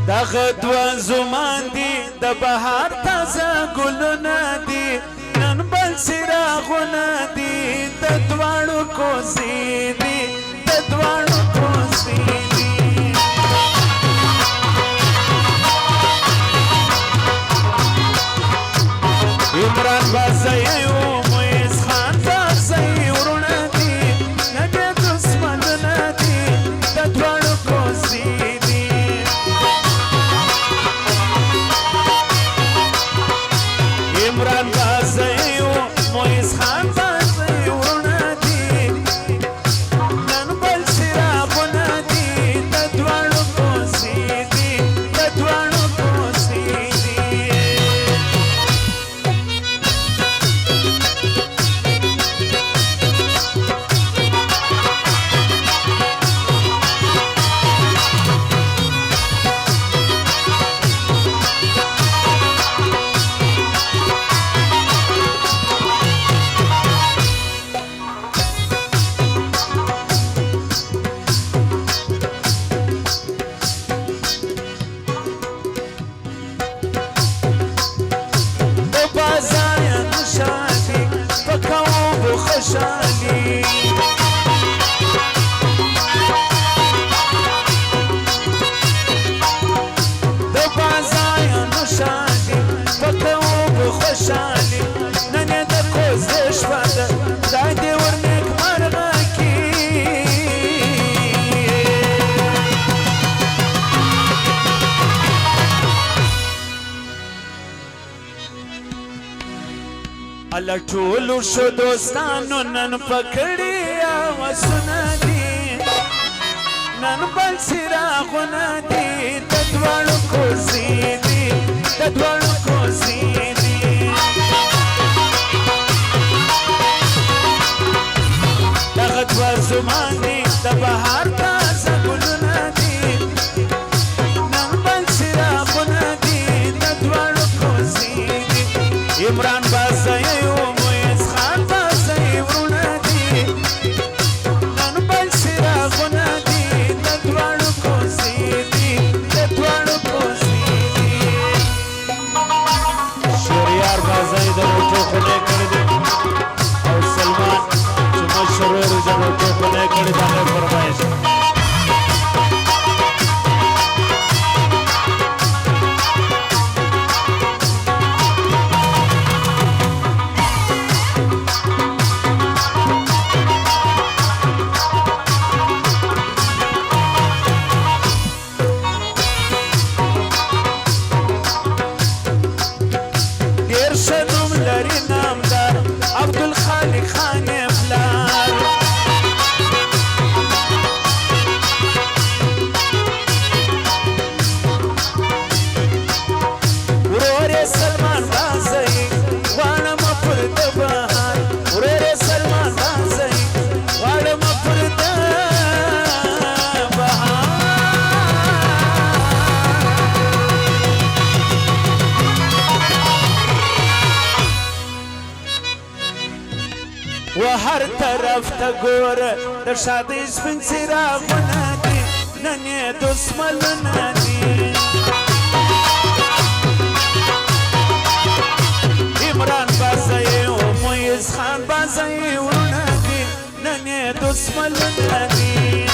دغه دوه زمان دي د بهار تازه ګلونه دي نن بل څراغونه دي د دواړو کوڅې دي د دواړو کوڅې دي عمران بازی و مویز خان بازی ورونه دي نه د دشمنونه دي د دواړو کوڅې دي عمران بازی و مویز خان بازی ورونه دي نن بل څراغونه دي د دواړو کوڅې دي د دواړو کوڅې دي خوشحالی د بازایانو شادي پکوو به خوشحالي نن یې د کوزې شپه ده خدای دې ور نیکمرغه کړي الله ټولو شو دوستانو نن پکړی اوسونه دي نن بل څراغونه دي د دواړو کوڅې دي د دواړو کوڅې دي دغه دوه زمان دي د بهار تازه ګلونه دي نن بل څراغونه دي د دواړو کوڅې دي عمران بازی خونه کړی دی او سلمان چې مشهور روزانو خونه کړی دا فرمایش هر طرف ته ګوره د شادۍ سپین څراغونه دي نن یې دشمنونه دي عمران بازی و مویز خان بازی ورونه دي نن یې دشمنونه دي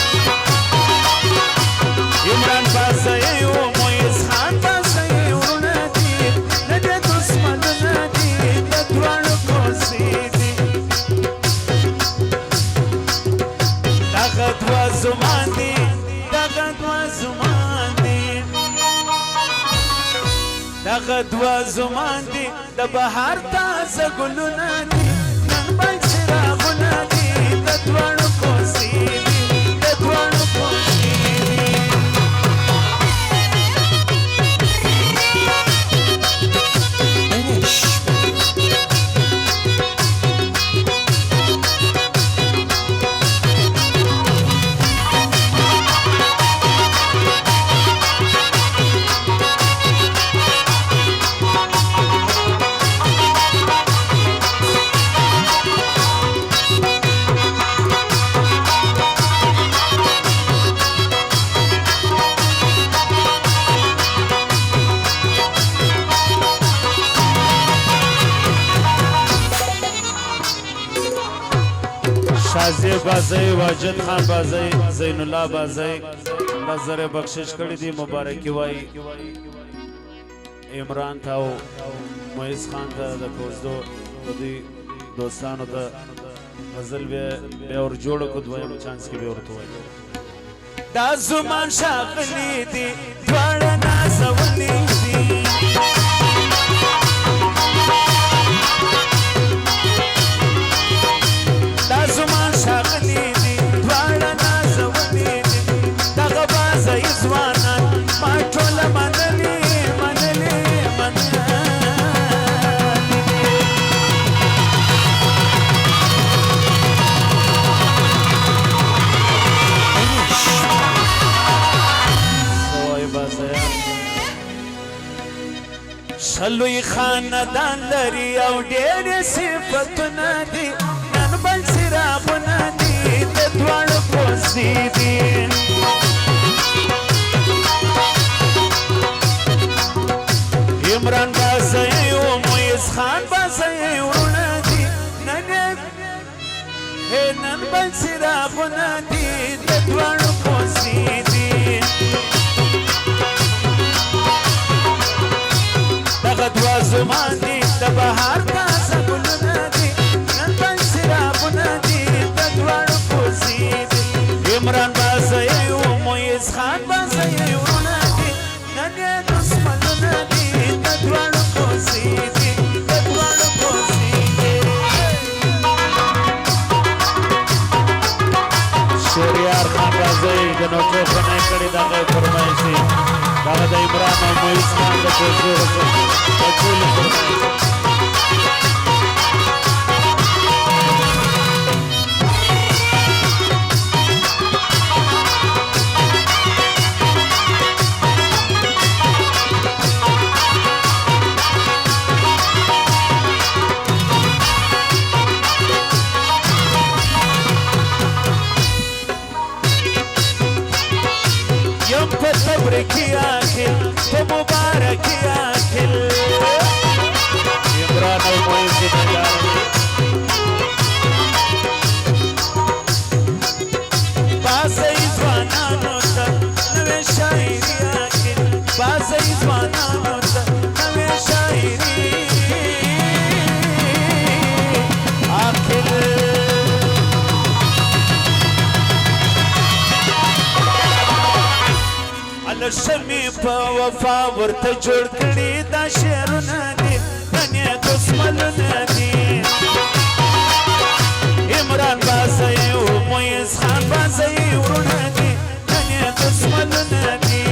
عمران بازی و مویز خان بازی ورونه دي نن یې دشمنونه دي د دواړو کوڅې دي دغه دوه زمان دي دغه دوه زمان دي دغه دوه زمان دي د بهار تازه ګلونه دي نن بل څراغونه دي د دواړو کوڅې دي د دواړو کوڅې دي شازی بازی واجد خان بازی زین الله بازی نظر بخشش کړی دی مبارکي وای عمران تاو مویز خان ته د کوزدو د دوستانو ته غزل به اور جوړ کو دویم چانس کې به ورته وای دا زمان شاغلی دی دواړه نازولې دي دا زمان شاغلی دی دواړه نازولې دي دغه بازه ځوانان ما ټوله منلې شلوی خاندان لري او ډېر صفتونه دي نن بل څراغونه دي د دواړو کوڅې دي عمران بازی او مویز خان بازی ورونه دي نن بل څراغونه دي د دواړو کوڅې دي دوا زمان دی د بهار تازه ګلونه دي نن بل سرابونه دي د دواړو کوڅې دي عمران بازی او مویز خان بازی ورونه دي نن یې دشمنونه دي د دواړو کوڅې دي د دواړو کوڅې دي شهریار خان بازی د نوټو خونه کړي دغه فرمایشي دغه د عمران او مویز خان د کوڅو تبرکی آخر تو مبارکی آخر عمران و مویز نگاری بازی زوانانو تا نوی شاعری آخر بازی زوانانو تا نوی شاعری آخر شمی په وفا ورته جوړ کړي دا شعرونه دي نن یې دشمنونه دي عمران بازی او مویز خان بازی ورونه دي نن یې دشمنونه دي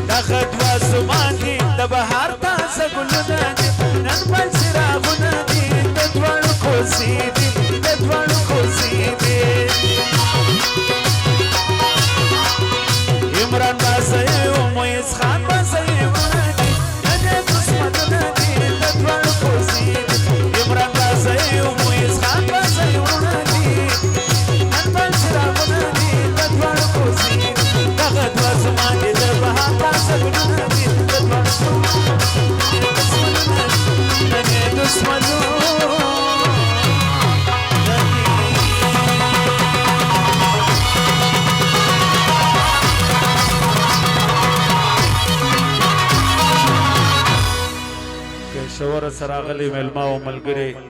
دغه دوه زمان دي د بهار تازه ګلونه دي نن بل څراغونه دي د دواړو کوڅې دي د دواړو کوڅې دي عمران بازی او مویز خان بازی ورونه دي نن یې دشمنونه دي د دواړو کوڅې دي عمران بازی او مویز خان بازی ورونه دي نن بل څراغونه دي د دواړو کوڅې دي دغه دوه زمان دي د بهار تازه ګلونه دي د دواړو دشمنونه نن یې دشمنونه شور سراغلی ملما او ملګری